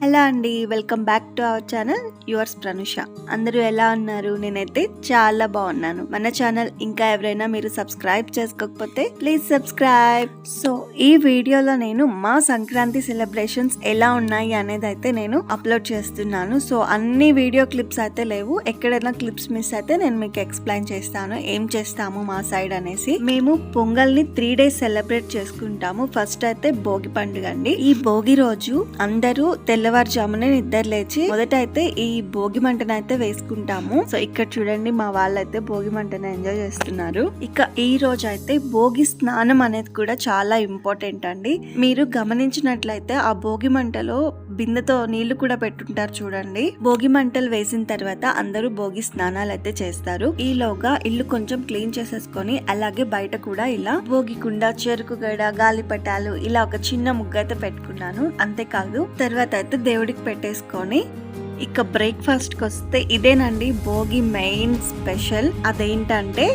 Hello అండి. Welcome back to our channel yours Pranusha. అందరూ ఎలా ఉన్నారు? నేనైతే చాలా బాగున్నాను. మన ఛానల్ ఇంకా ఎవరైనా మీరు సబ్స్క్రైబ్ చేసుకోకపోతే ప్లీజ్ సబ్స్క్రైబ్. సో ఈ వీడియోలో నేను మా సంక్రాంతి సెలబ్రేషన్స్ ఎలా ఉన్నాయి అనేది అయితే నేను అప్లోడ్ చేస్తున్నాను. సో అన్ని వీడియో క్లిప్స్ అయితే లేవు. ఎక్కడైనా క్లిప్స్ మిస్ అయితే నేను మీకు ఎక్స్ప్లెయిన్ చేస్తాను ఏం చేస్తాము మా సైడ్ అనేసి. మేము పొంగల్ని 3 days సెలబ్రేట్ చేసుకుంటాము. ఫస్ట్ అయితే భోగి పండుగ అండి. ఈ భోగి రోజు అందరూ తెల్లవారుజామునే నిద్ర లేచి మొదట అయితే ఈ భోగి మంటను అయితే వేసుకుంటాము. సో ఇక్కడ చూడండి మా వాళ్ళైతే భోగి మంటను ఎంజాయ్ చేస్తున్నారు. ఇక ఈ రోజు అయితే భోగి స్నానం అనేది కూడా చాలా ఇంపార్టెంట్ అండి. మీరు గమనించినట్లయితే ఆ భోగి మంటలో బిందెతో నీళ్లు కూడా పెట్టుంటారు చూడండి. భోగి మంటలు వేసిన తర్వాత అందరూ భోగి స్నానాలు అయితే చేస్తారు. ఈలోగా ఇల్లు కొంచెం క్లీన్ చేసేసుకొని అలాగే బయట కూడా ఇలా భోగి కుండ, చెరుకు గడ, గాలిపటాలు ఇలా ఒక చిన్న ముగ్గు అయితే పెట్టుకున్నాను. అంతేకాదు తర్వాత అయితే దేవుడికి పెట్టేసుకొని ఇక బ్రేక్ఫాస్ట్ కి వస్తే ఇదేనండి భోగి మెయిన్ స్పెషల్. అదేంటంటే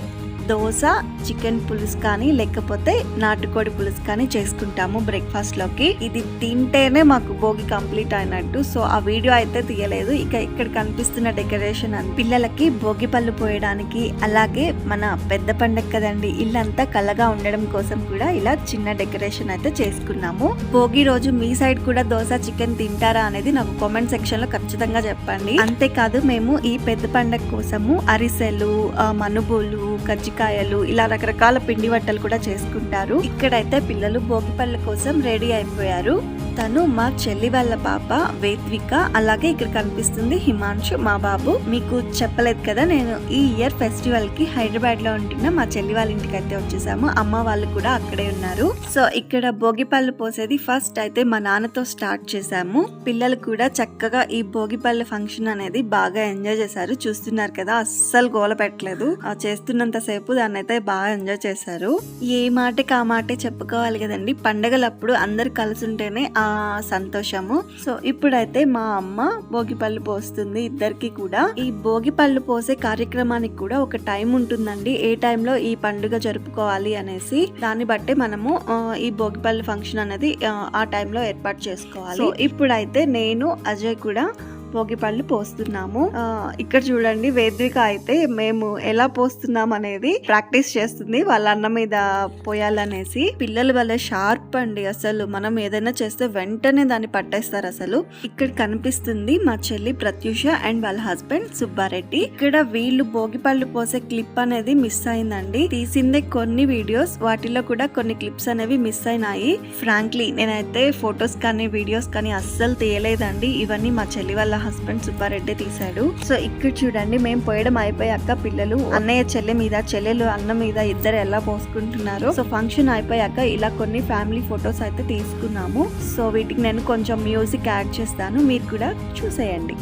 దోశ, చికెన్ పులుసు కానీ లేకపోతే నాటుకోడి పులుసు కానీ చేసుకుంటాము బ్రేక్ఫాస్ట్ లోకి. ఇది తింటేనే మాకు భోగి కంప్లీట్ అయినట్టు. సో ఆ వీడియో అయితే తీయలేదు. ఇక ఇక్కడ కనిపిస్తున్న డెకరేషన్ పిల్లలకి భోగి పళ్ళు పోయడానికి, అలాగే మన పెద్ద పండగ కదండి ఇల్లంతా కలగా ఉండడం కోసం కూడా ఇలా చిన్న డెకరేషన్ అయితే చేసుకున్నాము. భోగి రోజు మీ సైడ్ కూడా దోశ, చికెన్ తింటారా అనేది నాకు కామెంట్ సెక్షన్ లో ఖచ్చితంగా చెప్పండి. అంతేకాదు మేము ఈ పెద్ద పండగ కోసము అరిసెలు, మనుబోలు, కజ్జికాయలు ఇలా రకరకాల పిండి వంటలు కూడా చేసుకుంటారు. ఇక్కడైతే పిల్లలు భోగి పళ్ళ కోసం రెడీ అయిపోయారు. తను మా చెల్లి వాళ్ళ పాప వేద్విక, అలాగే ఇక్కడ కనిపిస్తుంది హిమాంశు మా బాబు. మీకు చెప్పలేదు కదా, నేను ఈ ఇయర్ ఫెస్టివల్ కి హైదరాబాద్ లో ఉంటున్న మా చెల్లి వాళ్ళ ఇంటికి అయితే వచ్చేసాము. అమ్మ వాళ్ళు కూడా అక్కడే ఉన్నారు. సో ఇక్కడ భోగి పళ్ళు పోసేది ఫస్ట్ అయితే మా నాన్నతో స్టార్ట్ చేసాము. పిల్లలు కూడా చక్కగా ఈ భోగి పళ్ళు ఫంక్షన్ అనేది బాగా ఎంజాయ్ చేశారు. చూస్తున్నారు కదా, అస్సలు గోల పెట్టలేదు. చేస్తున్నంత సేపు దాన్ని అయితే బాగా ఎంజాయ్ చేశారు. ఏ మాటకి ఆ మాటే చెప్పుకోవాలి కదండి. పండగలప్పుడు అందరు కలిసి ఉంటేనే ఆ సంతోషము. సో ఇప్పుడైతే మా అమ్మ భోగి పళ్ళు పోస్తుంది ఇద్దరికి కూడా. ఈ భోగి పళ్ళు పోసే కార్యక్రమానికి కూడా ఒక టైం ఉంటుందండి. ఏ టైంలో ఈ పండుగ జరుపుకోవాలి అనేసి దాన్ని బట్టి మనము ఈ భోగి పళ్ళు ఫంక్షన్ అనేది ఆ టైంలో ఏర్పాటు చేసుకోవాలి. సో ఇప్పుడైతే నేను అజయ్ కూడా భోగి పళ్ళు పోస్తున్నాము. ఇక్కడ చూడండి వేద్విక అయితే మేము ఎలా పోస్తున్నాం అనేది ప్రాక్టీస్ చేస్తుంది వాళ్ళ అన్న మీద పోయాలనేసి. పిల్లలు వాళ్ళ షార్ప్ అండి. అసలు మనం ఏదైనా చేస్తే వెంటనే దాన్ని పట్టేస్తారు. అసలు ఇక్కడ కనిపిస్తుంది మా చెల్లి ప్రత్యూష అండ్ వాళ్ళ హస్బెండ్ సుబ్బారెడ్డి. ఇక్కడ వీళ్ళు భోగి పళ్ళు పోసే క్లిప్ అనేది మిస్ అయిందండి. తీసిందే కొన్ని వీడియోస్, వాటిలో కూడా కొన్ని క్లిప్స్ అనేవి మిస్ అయినాయి. ఫ్రాంక్లీ నేనైతే ఫొటోస్ కానీ వీడియోస్ కానీ అస్సలు తీయలేదండి. ఇవన్నీ మా చెల్లి వాళ్ళ హస్బెండ్ సుబ్బారెడ్డి తీశాడు. సో ఇక్కడ చూడండి మేము పోయడం అయిపోయాక పిల్లలు అన్నయ్య చెల్లె మీద, చెల్లెలు అన్న మీద ఇద్దరు ఎలా పోసుకుంటున్నారు. సో ఫంక్షన్ అయిపోయాక ఇలా కొన్ని ఫ్యామిలీ ఫొటోస్ అయితే తీసుకున్నాము. సో వీటికి నేను కొంచెం మ్యూజిక్ యాడ్ చేస్తాను, మీరు కూడా చూసేయండి.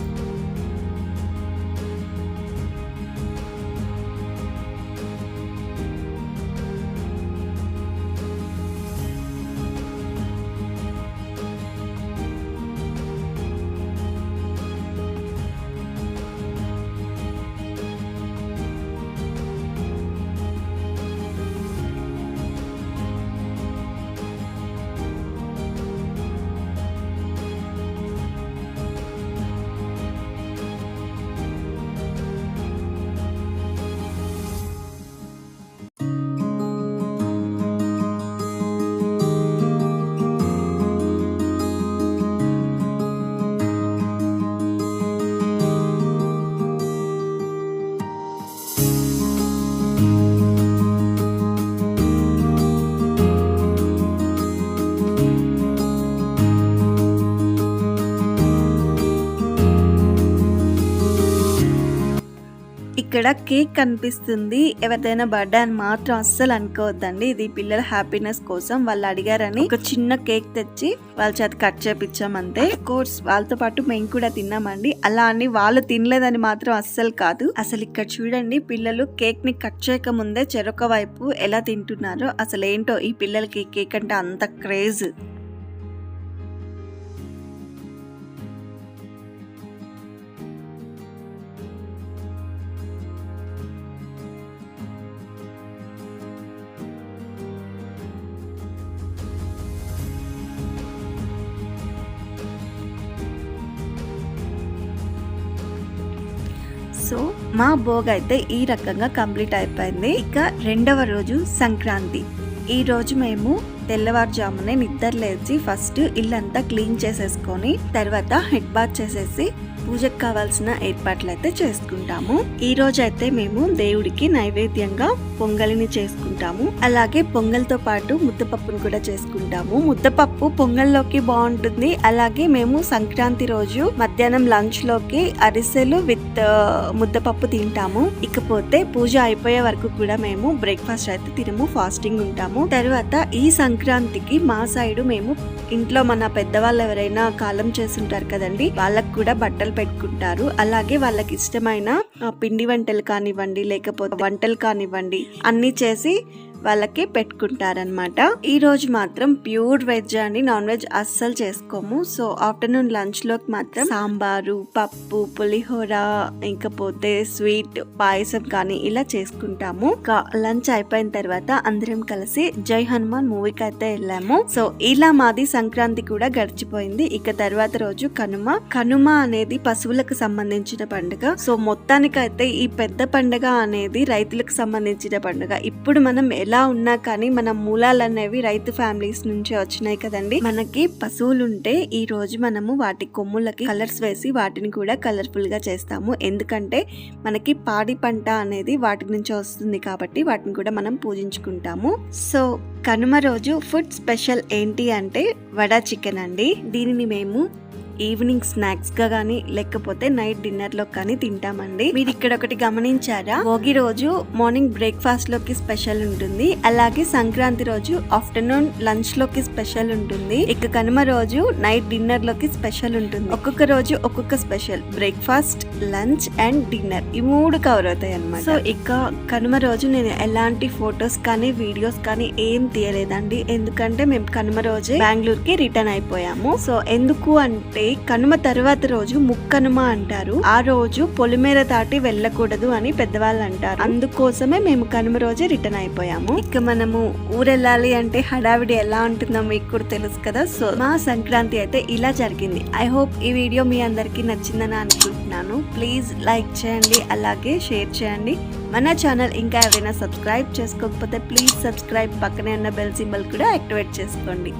ఇక్కడ కేక్ కనిపిస్తుంది. ఎవరిదైనా బర్త్డే అని మాత్రం అస్సలు అనుకోవద్దండి. ఇది పిల్లల హ్యాపీనెస్ కోసం వాళ్ళు అడిగారని ఒక చిన్న కేక్ తెచ్చి వాళ్ళ చేత కట్ చేపించాం అంతే. కోర్స్ వాళ్ళతో పాటు మేము కూడా తిన్నామండి. అలా అని వాళ్ళు తినలేదని మాత్రం అస్సలు కాదు. అసలు ఇక్కడ చూడండి పిల్లలు కేక్ ని కట్ చేయక ముందే చెరొక వైపు ఎలా తింటున్నారో. అసలు ఏంటో ఈ పిల్లలకి కేక్ అంటే అంత క్రేజ్. సో మా భోగి అయితే ఈ రకంగా కంప్లీట్ అయిపోయింది. ఇక రెండవ రోజు సంక్రాంతి. ఈ రోజు మేము తెల్లవారుజామునే నిద్ర లేచి ఫస్ట్ ఇల్లంతా క్లీన్ చేసేసుకొని తర్వాత హెడ్ బాత్ చేసేసి పూజకు కావాల్సిన ఏర్పాట్లు అయితే చేసుకుంటాము. ఈ రోజు అయితే మేము దేవుడికి నైవేద్యంగా పొంగలిని చేసుకుంటాము. అలాగే పొంగల్తో పాటు ముద్దపప్పును కూడా చేసుకుంటాము. ముద్దపప్పు పొంగల్లోకి బాగుంటుంది. అలాగే మేము సంక్రాంతి రోజు మధ్యాహ్నం లంచ్ లోకి అరిసెలు విత్ ముద్దపప్పు తింటాము. ఇకపోతే పూజ అయిపోయే వరకు కూడా మేము బ్రేక్ఫాస్ట్ అయితే తినము, ఫాస్టింగ్ ఉంటాము. తర్వాత ఈ సంక్రాంతికి మా సైడ్ మేము ఇంట్లో మన పెద్దవాళ్ళు ఎవరైనా కాలం చేస్తుంటారు కదండి, వాళ్ళకు కూడా బట్టలు పెట్టుకుంటారు. అలాగే వాళ్ళకి ఇష్టమైన పిండి వంటలు కానివ్వండి, లేకపోతే వంటలు కానివ్వండి అన్ని చేసి వాళ్ళకి పెట్టుకుంటారనమాట. ఈ రోజు మాత్రం ప్యూర్ వెజ్ అండి, నాన్ వెజ్ అస్సలు చేసుకోము. సో ఆఫ్టర్నూన్ లంచ్ లోకి మాత్రం సాంబారు, పప్పు, పులిహోర, ఇంకపోతే స్వీట్, పాయసం కానీ ఇలా చేసుకుంటాము. లంచ్ అయిపోయిన తర్వాత అందరం కలిసి జై హనుమాన్ మూవీకి అయితే వెళ్ళాము. సో ఇలా మాది సంక్రాంతి కూడా గడిచిపోయింది. ఇక తర్వాత రోజు కనుమ. కనుమ అనేది పశువులకు సంబంధించిన పండుగ. సో మొత్తానికైతే ఈ పెద్ద పండుగ అనేది రైతులకు సంబంధించిన పండుగ. ఇప్పుడు మనం ఎలా ఉన్నా కానీ మన మూలాలు అనేవి రైతు ఫ్యామిలీస్ నుంచి వచ్చినాయి కదండి. మనకి పశువులు ఉంటే ఈ రోజు మనము వాటి కొమ్ములకి కలర్స్ వేసి వాటిని కూడా కలర్ఫుల్ గా చేస్తాము. ఎందుకంటే మనకి పాడి పంట అనేది వాటి నుంచి వస్తుంది కాబట్టి వాటిని కూడా మనం పూజించుకుంటాము. సో కనుమ రోజు ఫుడ్ స్పెషల్ ఏంటి అంటే వడ చికెన్ అండి. దీనిని మేము ఈవినింగ్ స్నాక్స్ గా గానీ లేకపోతే నైట్ డిన్నర్ లో కానీ తింటామండి. మీరు ఇక్కడ ఒకటి గమనించారా, భోగి రోజు మార్నింగ్ బ్రేక్ఫాస్ట్ లోకి స్పెషల్ ఉంటుంది, అలాగే సంక్రాంతి రోజు ఆఫ్టర్నూన్ లంచ్ లోకి స్పెషల్ ఉంటుంది, ఇక కనుమ రోజు నైట్ డిన్నర్ లోకి స్పెషల్ ఉంటుంది. ఒక్కొక్క రోజు ఒక్కొక్క special, breakfast, lunch and dinner, ఈ 3 కవర్ అవుతాయి అన్నమాట. సో ఇక కనుమ రోజు నేను ఎలాంటి ఫొటోస్ కానీ వీడియోస్ కానీ ఏం తీయలేదండి, ఎందుకంటే మేము కనుమ రోజే బెంగళూరుకి రిటర్న్ అయిపోయాము. సో ఎందుకు అంటే కనుమ తర్వాత రోజు ముక్కనుమ అంటారు. ఆ రోజు పొలిమేర దాటి వెళ్ళకూడదు అని పెద్దవాళ్ళు అంటారు. అందుకోసమే మేము కనుమ రోజే రిటర్న్ అయిపోయాము. ఇక మనము ఊరెళ్ళాలి అంటే హడావిడి ఎలా ఉంటుందో మీకు కూడా తెలుసు కదా. సో మా సంక్రాంతి అయితే ఇలా జరిగింది. ఐ హోప్ ఈ వీడియో మీ అందరికి నచ్చిందని అనుకుంటున్నాను. ప్లీజ్ లైక్ చేయండి, అలాగే షేర్ చేయండి. మన ఛానల్ ఇంకా ఎవరైనా సబ్స్క్రైబ్ చేసుకోకపోతే ప్లీజ్ సబ్స్క్రైబ్, పక్కనే ఉన్న బెల్ సింబల్ కూడా యాక్టివేట్ చేసుకోండి.